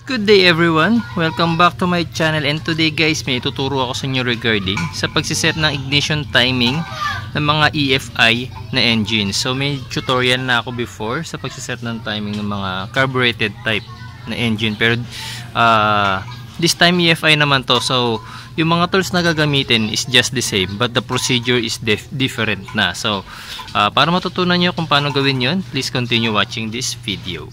Good day everyone! Welcome back to my channel, and today guys may tuturo ako sa inyo regarding sa pagsiset ng ignition timing ng mga EFI na engine. So may tutorial na ako before sa pagsiset ng timing ng mga carbureted type na engine, pero this time EFI naman to. So yung mga tools na gagamitin is just the same, but the procedure is different na. So para matutunan nyo kung paano gawin yon, please continue watching this video.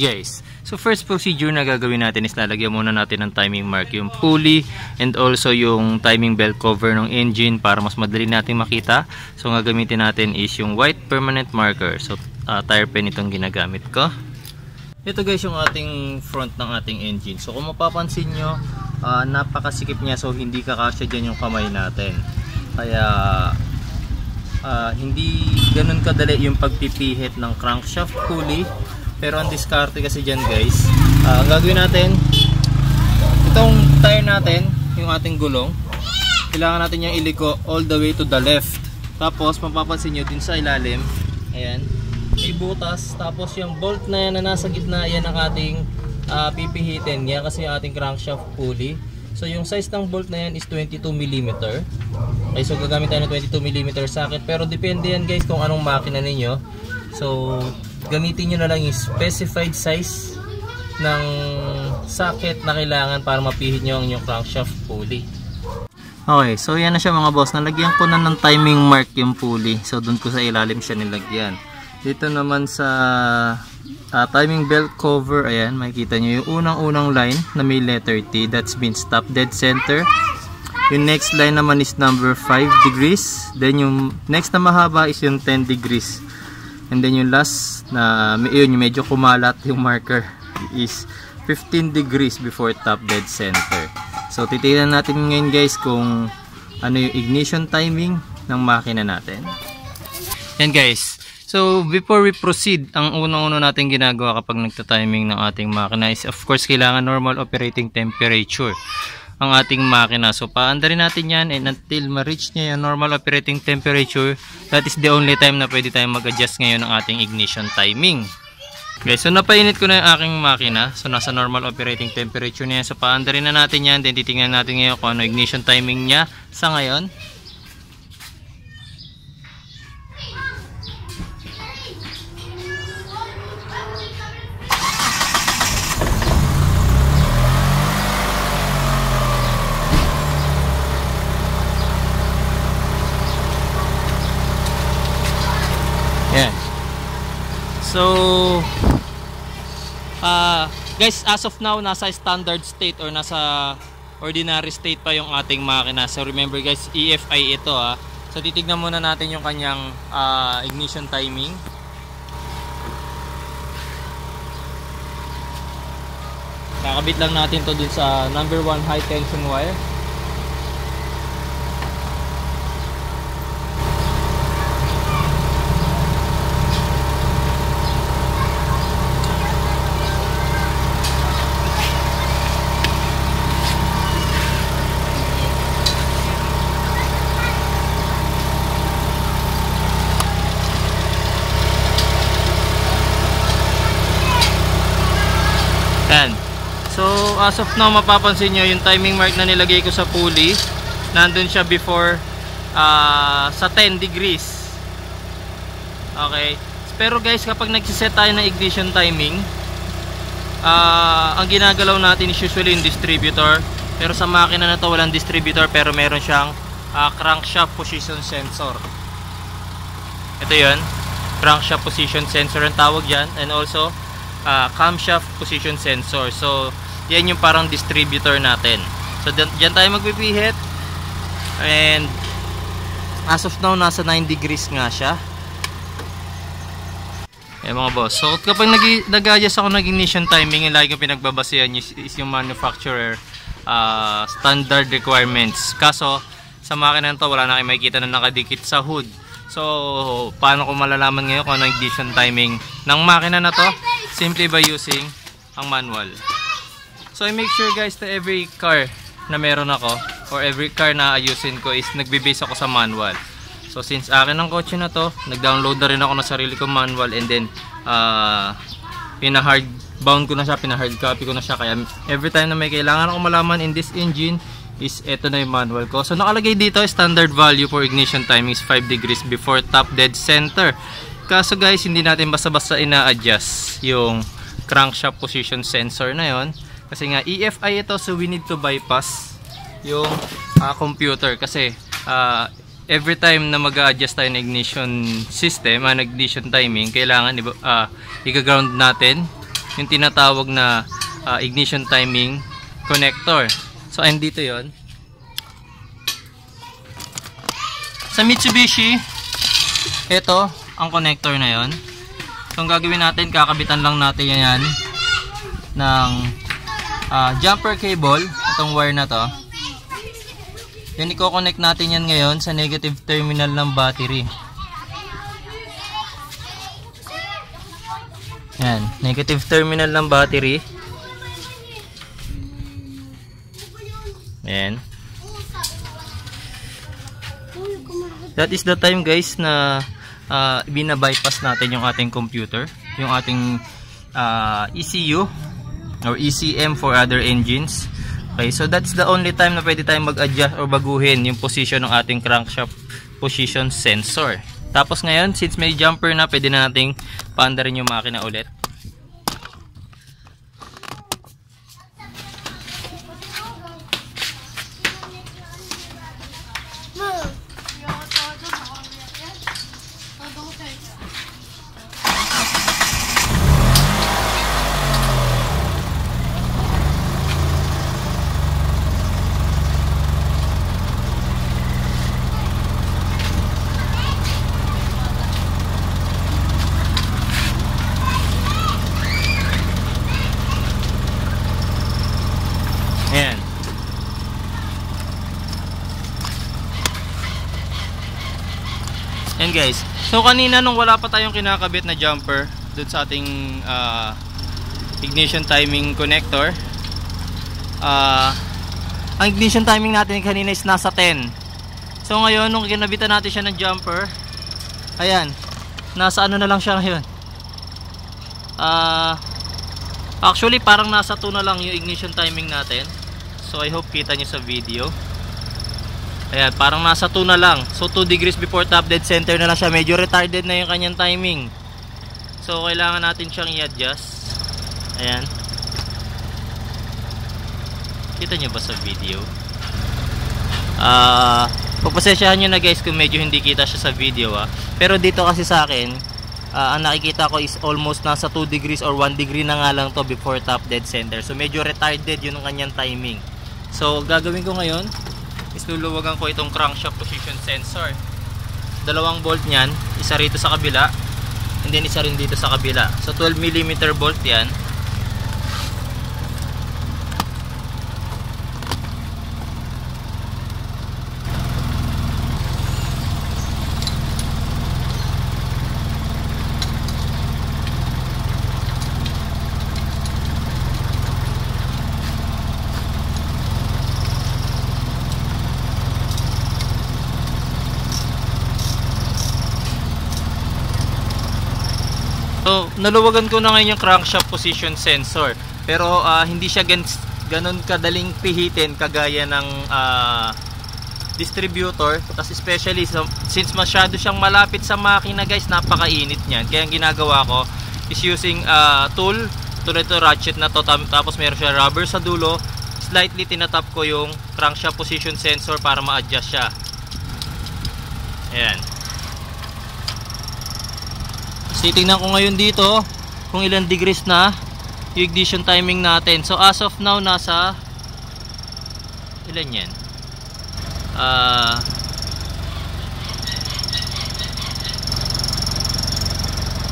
Guys, so first procedure na gagawin natin is lalagyan muna natin ng timing mark yung pulley and also yung timing belt cover ng engine para mas madali natin makita. So ang gagamitin natin is yung white permanent marker. So tire pen itong ginagamit ko. Ito guys yung ating front ng ating engine. So kung mapapansin nyo, napakasikip niya, so hindi kakasya dyan yung kamay natin. Kaya hindi ganun kadali yung pagpipihit ng crankshaft pulley. Pero ang diskarte kasi dyan guys, ang gagawin natin, itong tire natin, yung ating gulong, kailangan natin yung iliko all the way to the left. Tapos mapapansin nyo din sa ilalim, ayan, may butas. Tapos yung bolt na yan na nasa gitna, yan ang ating pipihitin. Yan kasi yung ating crankshaft pulley. So yung size ng bolt na yan is 22mm. Okay, so gagamit tayo ng 22mm socket. Pero depende yan guys kung anong makina ninyo. So gamitin nyo na lang yung specified size ng socket na kailangan para mapihit nyo ang inyong crankshaft pulley. Okay, so yan na siya mga boss. Nalagyan ko na ng timing mark yung pulley. So doon ko sa ilalim siya nilagyan. Dito naman sa timing belt cover, ayan, makikita nyo yung unang-unang line na may letter T. That's means stop dead center. Yung next line naman is number 5 degrees. Then yung next na mahaba is yung 10 degrees. And then yung last na yun, yung medyo kumalat yung marker is 15 degrees before top dead center. So titingnan natin ngayon guys kung ano yung ignition timing ng makina natin. Yan guys. So before we proceed, ang unang-una natin ginagawa kapag nagta-timing ng ating makina is of course kailangan normal operating temperature ang ating makina. So paandarin natin yan, and until ma-reach niya yung normal operating temperature, that is the only time na pwede tayong mag-adjust ngayon ng ating ignition timing. Okay, so napainit ko na yung aking makina. So nasa normal operating temperature niya. So paandarin na natin yan, then titingnan natin ngayon kung ano ignition timing niya sa ngayon. Yan. So guys, as of now nasa standard state or nasa ordinary state pa yung ating makina. So remember guys, EFI ito ha. So titignan muna natin yung kanyang ignition timing. Kakabit lang natin to dun sa number 1 high tension wire. So as of now mapapansin nyo yung timing mark na nilagay ko sa pulley, nandun siya before sa 10 degrees. Okay, pero guys kapag nagsiset tayo ng ignition timing, ang ginagalaw natin is usually yung distributor. Pero sa makina na to walang distributor, pero meron siyang crankshaft position sensor. Ito yun, crankshaft position sensor ang tawag yan, and also camshaft position sensor. So yan yung parang distributor natin. So dyan tayo magpipihit, and as of now nasa 9 degrees nga siya. Yan mga boss. So kapag nag-adjust ako ng ignition timing, yung lagi kong pinagbabasihan is yung manufacturer standard requirements. Kaso sa makina nito wala na kayo makikita na nakadikit sa hood. So paano ko malalaman ngayon kung ano ignition timing ng makina na to? Simply by using ang manual. So I make sure guys na every car na meron ako or every car na ayusin ko is nagbe-base ako sa manual. So since akin ang kotse na to, nag-download na rin ako ng sarili kong manual, and then pina-hard bound ko na siya, pina-hard copy ko na siya. Kaya every time na may kailangan ako malaman in this engine is eto na yung manual ko. So nakalagay dito, standard value for ignition timing is 5 degrees before top dead center. Kaso guys, hindi natin basta-basta ina-adjust yung crankshaft position sensor na yon, kasi nga EFI ito, so we need to bypass yung computer. Kasi every time na mag-a-adjust tayo ng ignition system, ignition timing, kailangan i-ground natin yung tinatawag na ignition timing connector. So andito yon. Sa Mitsubishi, ito ang connector na yon. So ang gagawin natin, kakabitan lang natin yan ng jumper cable, itong wire na to. Then i-connect natin yan ngayon sa negative terminal ng battery. Yan, negative terminal ng battery. Ayan. That is the time guys na bina-bypass natin yung ating computer, yung ating ECU or ECM for other engines. Okay, so that's the only time na pwede tayong mag-adjust or baguhin yung position ng ating crankshaft position sensor. Tapos ngayon, since may jumper na, pwede na nating paandarin yung makina ulit. Ayan. Ayan guys. So kanina nung wala pa tayong kinakabit na jumper dun sa ating ignition timing connector, ang ignition timing natin kanina is nasa 10. So ngayon nung kinabitan natin siya ng jumper, ayan, nasa ano na lang siya ngayon. Actually parang nasa 2 na lang yung ignition timing natin. So I hope kita nyo sa video. Ayan, parang nasa 2 na lang. So 2 degrees before top dead center na lang siya. Medyo retarded na yung kanyang timing. So kailangan natin siyang i-adjust. Ayan. Kita nyo ba sa video? Pagpasensyahan nyo na guys kung medyo hindi kita siya sa video. Pero dito kasi sa akin, ang nakikita ko is almost nasa 2 degrees or 1 degree na nga lang to before top dead center. So medyo retarded yun ang kanyang timing. So gagawin ko ngayon is luluwagan ko itong crankshaft position sensor. 2 bolt nyan, isa rito sa kabila and then isa rin dito sa kabila. So 12mm bolt yan. So, naluwagan ko na ngayon yung crankshaft position sensor. Pero hindi siya ganun kadaling pihitin kagaya ng distributor. Kasi especially since masyado siyang malapit sa makina guys, napakainit niyan. Kaya ang ginagawa ko is using tool. Tulad ito, ratchet na to. Tapos meron siya rubber sa dulo. Slightly tinatap ko yung crankshaft position sensor para ma-adjust siya. Ayan. Titingnan ko ngayon dito kung ilang degrees na yung ignition timing natin. So as of now nasa ilan yan?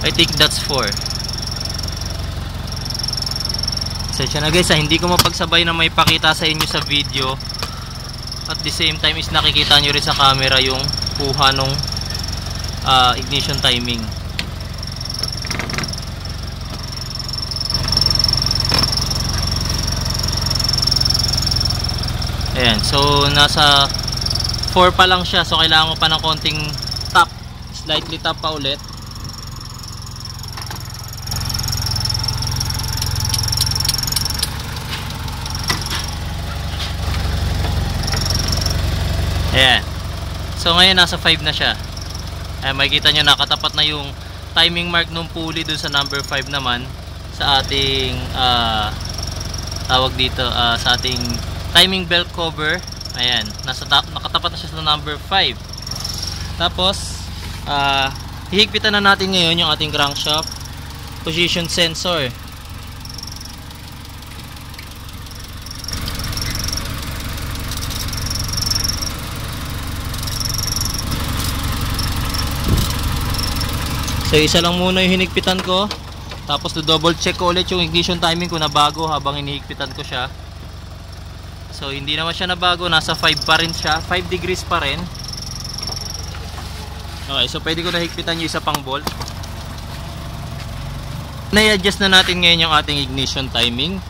I think that's 4. Sensya na guys, hindi ko mapagsabay na may pakita sa inyo sa video. At the same time is nakikita nyo rin sa camera yung kuha nung ignition timing. Ayan, so nasa 4 pa lang siya, so kailangan ko pa ng konting tap, slightly tap pa ulit. Ayan, so ngayon nasa 5 na siya. Ayan, makikita nyo nakatapat na yung timing mark nung pulley dun sa number 5 naman sa ating tawag dito, sa ating timing belt cover. Ayan, nakatapat na siya sa number 5. Tapos hihigpitan na natin ngayon yung ating crankshaft position sensor. So isa lang muna yung hinigpitan ko. Tapos double check ko ulit yung ignition timing ko na bago habang hinihigpitan ko siya. So hindi naman siya nabago, nasa 5 pa rin siya, 5 degrees pa rin. Okay, so pwede ko na higpitan yung isa pang bolt. Na-adjust na natin ngayon yung ating ignition timing.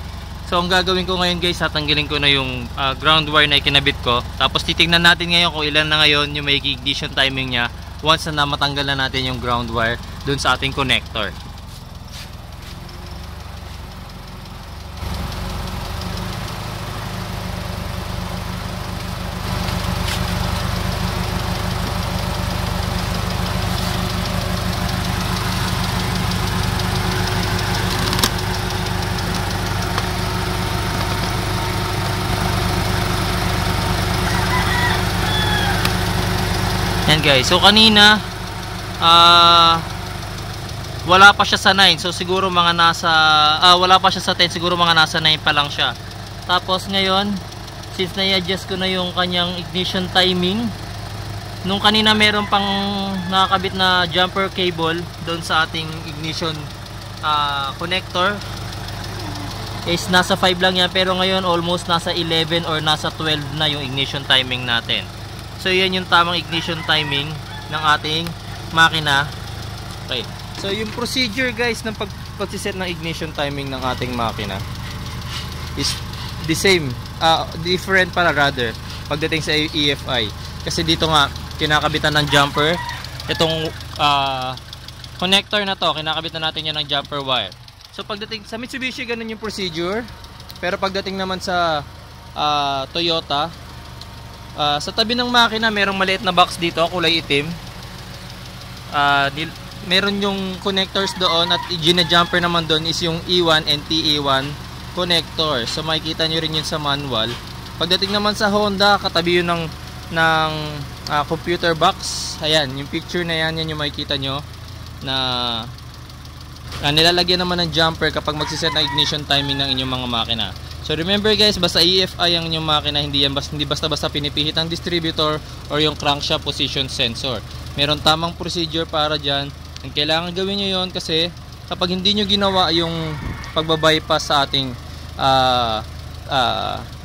So ang gagawin ko ngayon guys, tatanggalin ko na yung ground wire na ikinabit ko. Tapos titingnan natin ngayon kung ilan na ngayon yung may ignition timing niya once na matanggal na natin yung ground wire dun sa ating connector. Yan guys, so kanina wala pa siya sa 9, so siguro mga nasa wala pa siya sa 10, siguro mga nasa 9 pa lang siya. Tapos ngayon, since na-adjust ko na yung kanyang ignition timing, nung kanina meron pang nakakabit na jumper cable doon sa ating ignition connector, is nasa 5 lang yan, pero ngayon almost nasa 11 or nasa 12 na yung ignition timing natin. So yan yung tamang ignition timing ng ating makina. Okay. So yung procedure guys ng pagsiset ng ignition timing ng ating makina is the same, different pala rather pagdating sa EFI. Kasi dito nga kinakabitan ng jumper itong connector na to, kinakabitan natin yan ng jumper wire. So pagdating sa Mitsubishi ganun yung procedure, pero pagdating naman sa Toyota, sa tabi ng makina merong maliit na box dito, kulay itim. Meron yung connectors doon at gina-jumper naman doon is yung E1 and TE1 connector. So makikita nyo rin yun sa manual. Pagdating naman sa Honda, katabi yun ng computer box. Ayan, yung picture na yan, yan yung makikita nyo na nilalagyan naman ng jumper kapag magsiset ng ignition timing ng inyong mga makina. So remember guys, basta EFI ang inyong makina, hindi basta-basta pinipihit ang distributor or yung crankshaft position sensor. Meron tamang procedure para dyan. Ang kailangan gawin nyo yon kasi kapag hindi nyo ginawa yung pagbabypass sa ating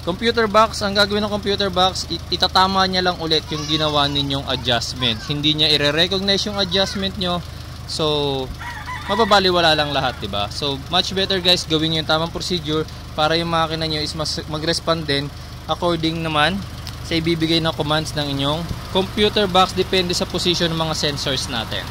computer box, ang gagawin ng computer box, itatama niya lang ulit yung ginawa ninyong adjustment. Hindi niya i-recognize yung adjustment nyo. So mababaliwala lang lahat, diba? So much better guys, gawin nyo yung tamang procedure para yung makina nyo is mag-respond din according naman sa ibibigay na commands ng inyong computer box, depende sa position ng mga sensors natin.